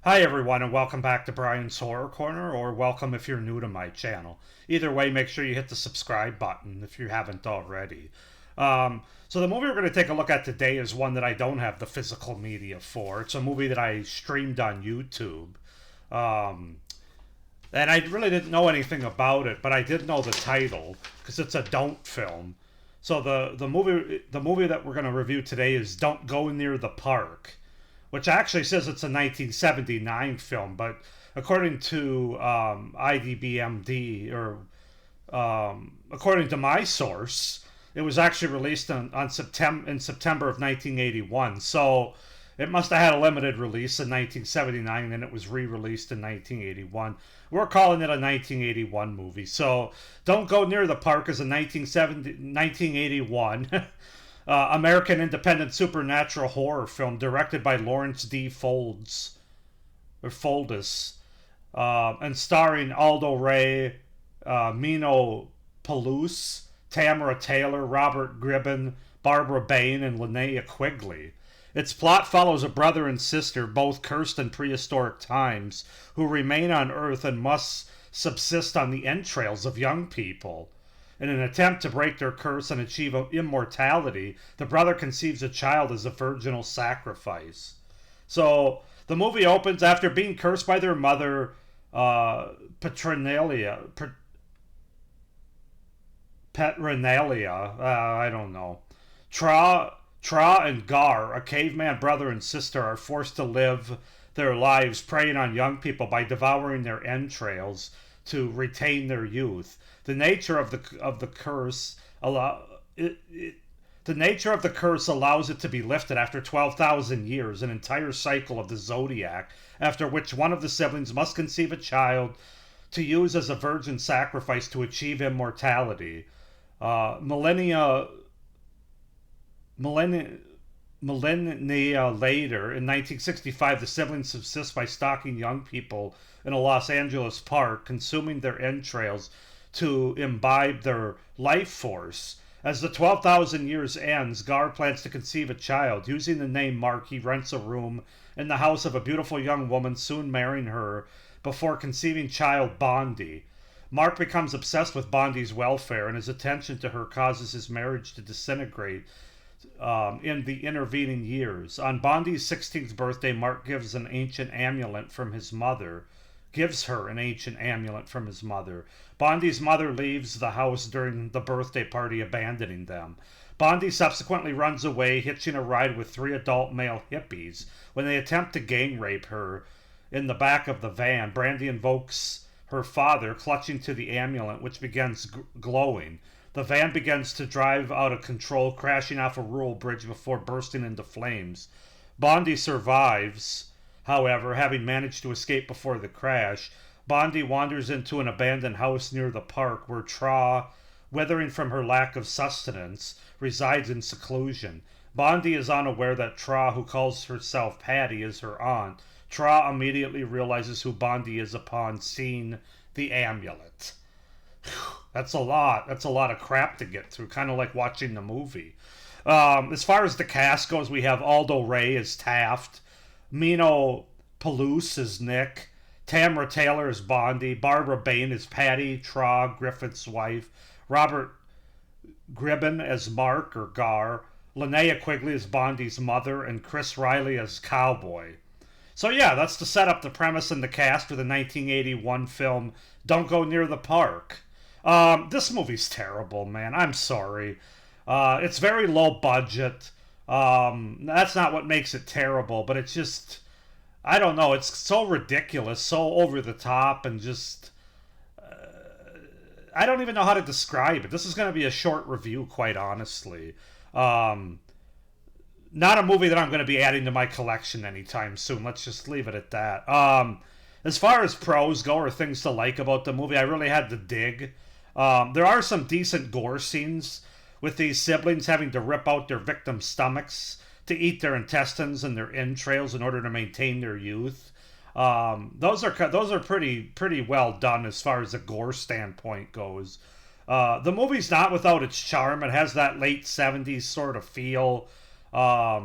Hi, everyone, and welcome back to Brian's Horror Corner, or welcome if you're new to my channel. Either way, make sure you hit the subscribe button if you haven't already. So, the movie we're going to take a look at today is one that I don't have the physical media for. It's a movie that I streamed on YouTube. Um, and I really didn't know anything about it, but I did know the title because it's a don't film. So the movie that we're going to review today is Don't Go Near the Park, which actually says it's a 1979 film, but according to IDBMD, or according to my source, it was actually released in September of 1981. So it must have had a limited release in 1979, and it was re-released in 1981. We're calling it a 1981 movie. So Don't Go Near the Park is a 1981 American independent supernatural horror film directed by Lawrence D. Foldis, and starring Aldo Ray, Mino Palouse, Tamara Taylor, Robert Gribben, Barbara Bain, and Linnea Quigley. Its plot follows a brother and sister, both cursed in prehistoric times, who remain on Earth and must subsist on the entrails of young people. In an attempt to break their curse and achieve immortality, the brother conceives a child as a virginal sacrifice. So the movie opens after being cursed by their mother, Paternalia. Petronalia, I don't know. Tra and Gar, a caveman brother and sister, are forced to live their lives preying on young people by devouring their entrails to retain their youth. The nature of the curse the nature of the curse allows it to be lifted after 12,000 years, an entire cycle of the zodiac, after which one of the siblings must conceive a child to use as a virgin sacrifice to achieve immortality. Millennia later, in 1965, the siblings subsist by stalking young people in a Los Angeles park, consuming their entrails to imbibe their life force. As the 12,000 years ends, Gar plans to conceive a child. Using the name Mark, he rents a room in the house of a beautiful young woman, soon marrying her before conceiving child Bondi. Mark becomes obsessed with Bondi's welfare, and his attention to her causes his marriage to disintegrate in the intervening years. On Bondi's 16th birthday, Mark gives her an ancient amulet from his mother. Bondi's mother leaves the house during the birthday party, abandoning them. Bondi subsequently runs away, hitching a ride with three adult male hippies. When they attempt to gang rape her in the back of the van, Brandy invokes her father, clutching to the amulet, which begins glowing. The van begins to drive out of control, crashing off a rural bridge before bursting into flames. Bondi survives, however, having managed to escape before the crash. Bondi wanders into an abandoned house near the park where Tra, withering from her lack of sustenance, resides in seclusion. Bondi is unaware that Tra, who calls herself Patty, is her aunt. Tra immediately realizes who Bondi is upon seeing the amulet. That's a lot. That's a lot of crap to get through, kind of like watching the movie. As far as the cast goes, we have Aldo Ray as Taft, Mino Palouse as Nick, Tamara Taylor as Bondi, Barbara Bain as Patty, Tra, Griffith's wife, Robert Gribben as Mark or Gar, Linnea Quigley as Bondi's mother, and Chris Riley as Cowboy. So yeah, that's to set up the premise and the cast for the 1981 film Don't Go Near the Park. This movie's terrible, man. I'm sorry. It's very low budget. That's not what makes it terrible, but it's just, I don't know. It's so ridiculous, so over the top, and just, I don't even know how to describe it. This is going to be a short review, quite honestly. Not a movie that I'm going to be adding to my collection anytime soon. Let's just leave it at that. As far as pros go, or things to like about the movie, I really had to dig. There are some decent gore scenes with these siblings having to rip out their victims' stomachs to eat their intestines and their entrails in order to maintain their youth. Those are pretty well done as far as the gore standpoint goes. The movie's not without its charm. It has that late 70s sort of feel. I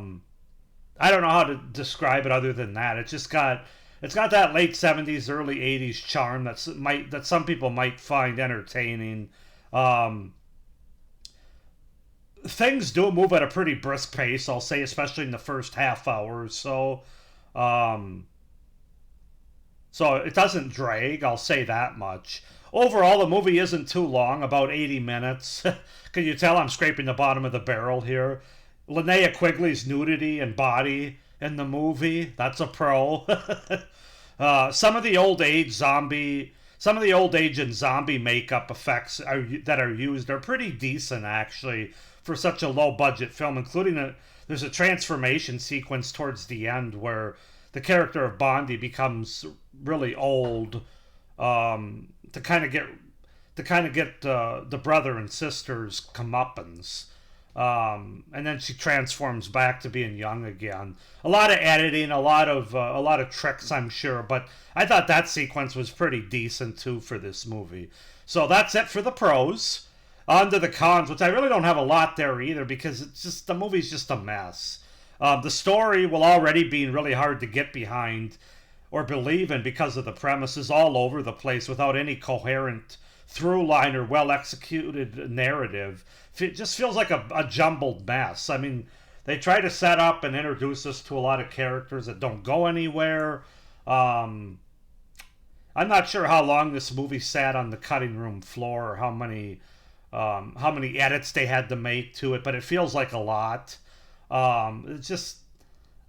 don't know how to describe it other than that. It's just got It's got that late 70s, early 80s charm that some people might find entertaining. Um, Things do move at a pretty brisk pace, I'll say, especially in the first half hour or so. Um, so it doesn't drag, I'll say that much. Overall, the movie isn't too long, about 80 minutes. Can you tell I'm scraping the bottom of the barrel here? Linnea Quigley's nudity and body in the movie, that's a pro. Some of the old age and zombie makeup effects that are used are pretty decent actually for such a low budget film, including there's a transformation sequence towards the end where the character of Bondi becomes really old, to kind of get the brother and sister's comeuppance. And then she transforms back to being young again. A lot of editing, a lot of tricks, I'm sure, but I thought that sequence was pretty decent too for this movie. So that's it for the pros. On to the cons, which I really don't have a lot there either because the movie's just a mess. The story, will already being really hard to get behind or believe in because of the premises all over the place without any coherent through line or well executed narrative. It just feels like a jumbled mess. I mean, they try to set up and introduce us to a lot of characters that don't go anywhere. I'm not sure how long this movie sat on the cutting room floor or how many edits they had to make to it, but it feels like a lot. It's just,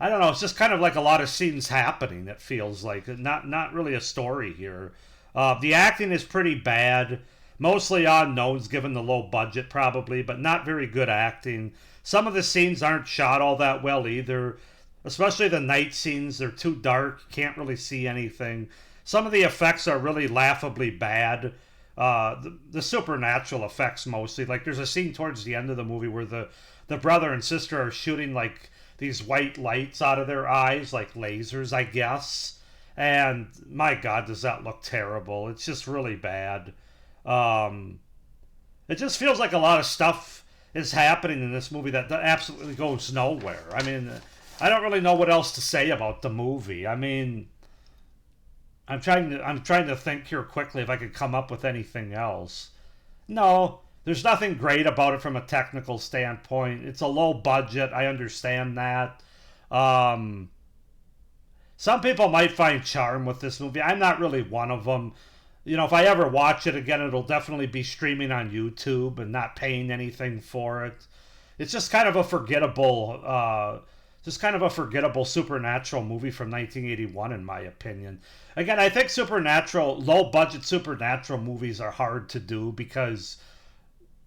I don't know. It's just kind of like a lot of scenes happening. It feels like not really a story here. The acting is pretty bad, mostly unknowns given the low budget probably, but not very good acting. Some of the scenes aren't shot all that well either, especially the night scenes. They're too dark, can't really see anything. Some of the effects are really laughably bad. The supernatural effects mostly. Like there's a scene towards the end of the movie where the brother and sister are shooting like these white lights out of their eyes, like lasers, I guess. And my God, does that look terrible? It's just really bad. It just feels like a lot of stuff is happening in this movie that absolutely goes nowhere. I mean, I don't really know what else to say about the movie. I mean, I'm trying to think here quickly if I could come up with anything else. No, there's nothing great about it from a technical standpoint. It's a low budget. I understand that. Some people might find charm with this movie. I'm not really one of them. You know, if I ever watch it again, it'll definitely be streaming on YouTube and not paying anything for it. It's just kind of a forgettable supernatural movie from 1981, in my opinion. Again, I think low budget supernatural movies are hard to do because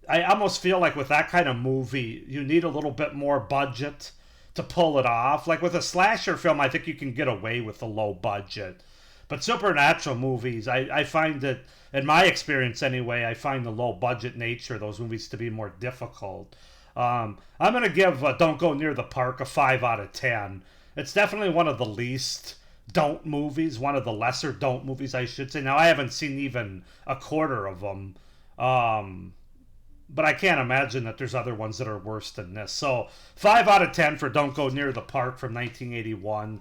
I almost feel like with that kind of movie, you need a little bit more budget to pull it off. Like with a slasher film, I think you can get away with a low budget. But supernatural movies, I find that, in my experience anyway, I find the low budget nature of those movies to be more difficult. I'm going to give Don't Go Near the Park a 5 out of 10. It's definitely one of the least don't movies, one of the lesser don't movies, I should say. Now, I haven't seen even a quarter of them. But I can't imagine that there's other ones that are worse than this. So 5 out of 10 for Don't Go Near the Park from 1981.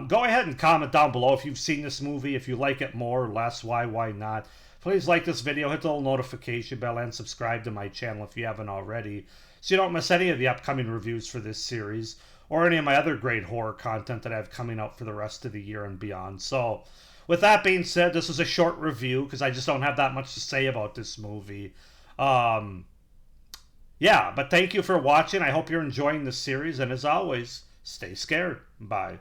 Go ahead and comment down below if you've seen this movie, if you like it more or less, why not. Please like this video, hit the little notification bell, and subscribe to my channel if you haven't already, so you don't miss any of the upcoming reviews for this series, or any of my other great horror content that I have coming out for the rest of the year and beyond. So, with that being said, this is a short review, because I just don't have that much to say about this movie. Yeah, but thank you for watching. I hope you're enjoying the series, and as always, stay scared. Bye.